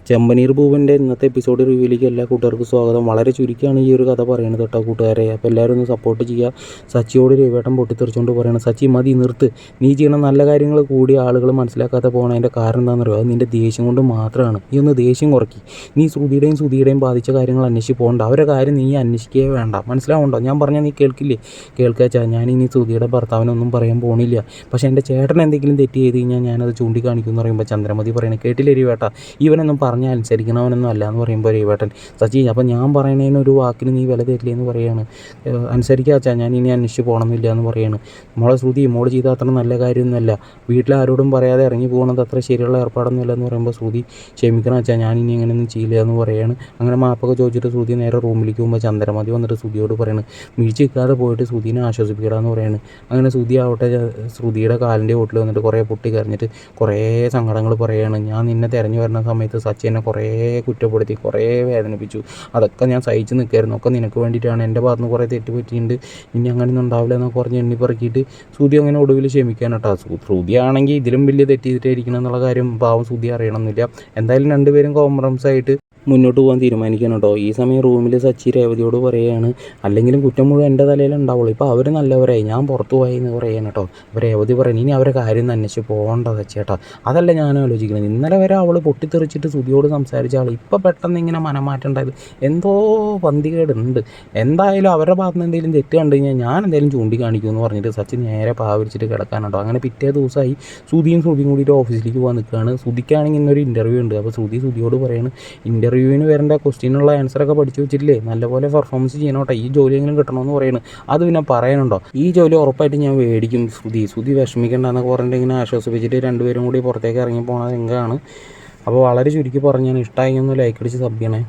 ചെമ്പനീർ പൂവിൻ്റെ ഇന്നത്തെ എപ്പിസോഡ് റിവ്യൂയിലേക്ക് എല്ലാ കൂട്ടുകാർക്കും സ്വാഗതം. വളരെ ചുരുക്കിയാണ് ഈ ഒരു കഥ പറയുന്നത് കേട്ടോ കൂട്ടുകാരെ. അപ്പോൾ എല്ലാവരും ഒന്ന് സപ്പോർട്ട് ചെയ്യുക. സച്ചിയോട് രവിവേട്ടൻ പൊട്ടിത്തെറിച്ചുകൊണ്ട് പറയുന്നത്, സച്ചി മതി നിർത്ത്, നീ ചെയ്യണ നല്ല കാര്യങ്ങൾ കൂടി ആളുകൾ മനസ്സിലാക്കാതെ പോകണതിൻ്റെ കാരണം എന്താണെന്ന് അറിയുമോ? അത് നിൻ്റെ ദേഷ്യം കൊണ്ട് മാത്രമാണ്. നീ ഒന്ന് ദേഷ്യം കുറയ്ക്കും. നീ ശ്രുതിയുടെയും ബാധിച്ച കാര്യങ്ങൾ അന്വേഷിച്ച് പോകണ്ട. അവരുടെ കാര്യം നീ അന്വേഷിക്കുകയേ വേണ്ട. മനസ്സിലാവുണ്ടോ? ഞാൻ പറഞ്ഞാൽ നീ കേൾക്കില്ലേ? കേൾക്കാച്ചാ ഞാനിനി ശ്രുതിയുടെ ഭർത്താവിനൊന്നും പറയാൻ പോകണില്ല. പക്ഷേ എൻ്റെ ചേട്ടൻ എന്തെങ്കിലും തെറ്റ് ചെയ്ത് കഴിഞ്ഞാൽ ഞാനത് ചൂണ്ടിക്കാണിക്കുമെന്ന് പറയുമ്പോൾ ചന്ദ്രമതി പറയണേ, കേട്ടില്ലേ രവിവേട്ട, ഇവനൊന്നും പറഞ്ഞാൽ അനുസരിക്കണവനൊന്നും അല്ല എന്ന് പറയുമ്പോൾ രവിവേട്ടൻ, സച്ചി അപ്പോൾ ഞാൻ പറയണതിനൊരു വാക്കിന് നീ വില തരില്ലേ എന്ന് പറയാണ്. അനുസരിക്കാച്ചാ, ഞാൻ ഇനി അന്വേഷിച്ച് പോകണമെന്നില്ല എന്ന് പറയാണ്. മോളെ ശ്രുതി, മോള് ചെയ്ത അത്ര നല്ല കാര്യമൊന്നുമല്ല. വീട്ടിലാരോടും പറയാതെ ഇറങ്ങി പോകുന്നത് അത്ര ശരിയുള്ള ഏർപ്പാടൊന്നുമില്ല എന്ന് പറയുമ്പോൾ ശ്രുതി, ക്ഷമിക്കണം അച്ഛാ, ഞാൻ ഇനി അങ്ങനെയൊന്നും ചെയ്യില്ല എന്ന് പറയാണ്. അങ്ങനെ മാപ്പൊക്കെ ചോദിച്ചിട്ട് ശ്രുതി നേരെ റൂമിലേക്ക് പോകുമ്പോൾ ചന്ദ്രമതി വന്നിട്ട് ശ്രുതിയോട് പറയാണ്, മിഴിച്ച് നിൽക്കാതെ പോയിട്ട് ശ്രുതിനെ ആശ്വസിപ്പിക്കണമെന്ന് പറയാണ്. അങ്ങനെ ശ്രുതി ആവട്ടെ ശ്രുതിയുടെ കാലിൻ്റെ വീട്ടിൽ വന്നിട്ട് കുറേ പൊട്ടി കരഞ്ഞിട്ട് കുറേ സങ്കടങ്ങൾ പറയുകയാണ്. ഞാൻ നിന്നെ തിരഞ്ഞു വരുന്ന സമയത്ത് സച്ചി എന്നെ കുറേ കുറ്റപ്പെടുത്തി, കുറേ വേദനിപ്പിച്ചു, അതൊക്കെ ഞാൻ സഹിച്ച് നിൽക്കായിരുന്നു, ഒക്കെ നിനക്ക് വേണ്ടിയിട്ടാണ്, എൻ്റെ ഭാഗത്ത് നിന്ന് കുറേ തെറ്റ് പറ്റിയിട്ടുണ്ട്, ഇനി അങ്ങനെയൊന്നും ഉണ്ടാവില്ല എന്നൊക്കെ പറഞ്ഞ് എണ്ണിപ്പറക്കിയിട്ട് ശ്രുതി അങ്ങനെ ഒടുവിൽ ക്ഷമിക്കാൻ കേട്ടോ. ശ്രുതിയാണെങ്കിൽ ഇതിലും വലിയ തെറ്റ് ചെയ്തിട്ടായിരിക്കണം എന്നുള്ള കാര്യം പാവം ശ്രുതി അറിയണമെന്നില്ല. എന്തായാലും രണ്ടുപേരും കോംപ്രമൈസ് ആയിട്ട് മുന്നോട്ട് പോകാൻ തീരുമാനിക്കണം കേട്ടോ. ഈ സമയം റൂമിൽ സച്ചി രേവതിയോട് പറയുകയാണ്, അല്ലെങ്കിലും കുറ്റം മുഴുവൻ എൻ്റെ തലയിൽ ഉണ്ടാവുള്ളൂ, ഇപ്പോൾ അവർ നല്ലവരായി, ഞാൻ പുറത്തു പോയി എന്ന് പറയാൻ കേട്ടോ. അപ്പോൾ രേവതി പറയുന്നത്, ഇനി അവരെ കാര്യം ഒന്ന് അന്വേഷിച്ച് പോകണ്ട സച്ചേട്ടാ, അതല്ല ഞാൻ ആലോചിക്കുന്നത്. ഇന്നലെ വരെ അവൾ പൊട്ടിത്തെറിച്ചിട്ട് ശ്രുതിയോട് സംസാരിച്ച ആൾ ഇപ്പോൾ പെട്ടെന്ന് ഇങ്ങനെ മനമാറ്റം ഉണ്ടായത് എന്തോ പന്തികേടുണ്ട്. എന്തായാലും അവരുടെ ഭാഗത്ത് നിന്ന് എന്തെങ്കിലും തെറ്റ് കണ്ടു കഴിഞ്ഞാൽ ഞാൻ എന്തെങ്കിലും ചൂണ്ടിക്കാണിക്കുമെന്ന് പറഞ്ഞിട്ട് സച്ചി നേരെ പാവിരിച്ചിട്ട് കിടക്കാൻ കേട്ടോ. അങ്ങനെ പിറ്റേ ദിവസമായി ശ്രുതിയും കൂടിയിട്ട് ഓഫീസിലേക്ക് പോകാൻ നിൽക്കുകയാണ്. ശ്രുതിക്കാണെങ്കിൽ ഇന്നൊരു ഇൻ്റർവ്യൂ ഉണ്ട്. അപ്പോൾ ശ്രുതിയോട് പറയുന്നത്, ഇൻ്റർവ്യൂവിന് വരേണ്ട ക്വസ്റ്റ്യനുള്ള ആൻസറൊക്കെ പഠിച്ചു വെച്ചിട്ടില്ലേ, നല്ലപോലെ പെർഫോമൻസ് ചെയ്യണോട്ടെ, ഈ ജോലിയെങ്കിലും കിട്ടണമെന്ന് പറയുന്നത്. അത് പിന്നെ പറയാനുണ്ടോ, ഈ ജോലി ഉറപ്പായിട്ട് ഞാൻ മേടിക്കും. ശ്രുതി വിഷമിക്കേണ്ടെന്നൊക്കെ പറഞ്ഞിട്ട് ഇങ്ങനെ ആശ്വസിപ്പിച്ചിട്ട് രണ്ടുപേരും കൂടി പുറത്തേക്ക് ഇറങ്ങി പോകുന്നത് എങ്ങനെയാണ്. അപ്പോൾ വളരെ ചുരുക്കി പറഞ്ഞ് ഞാൻ ഇഷ്ടമായി ഒന്ന് ലൈക്ക് അടിച്ച് സബ് ചെയ്യണേ.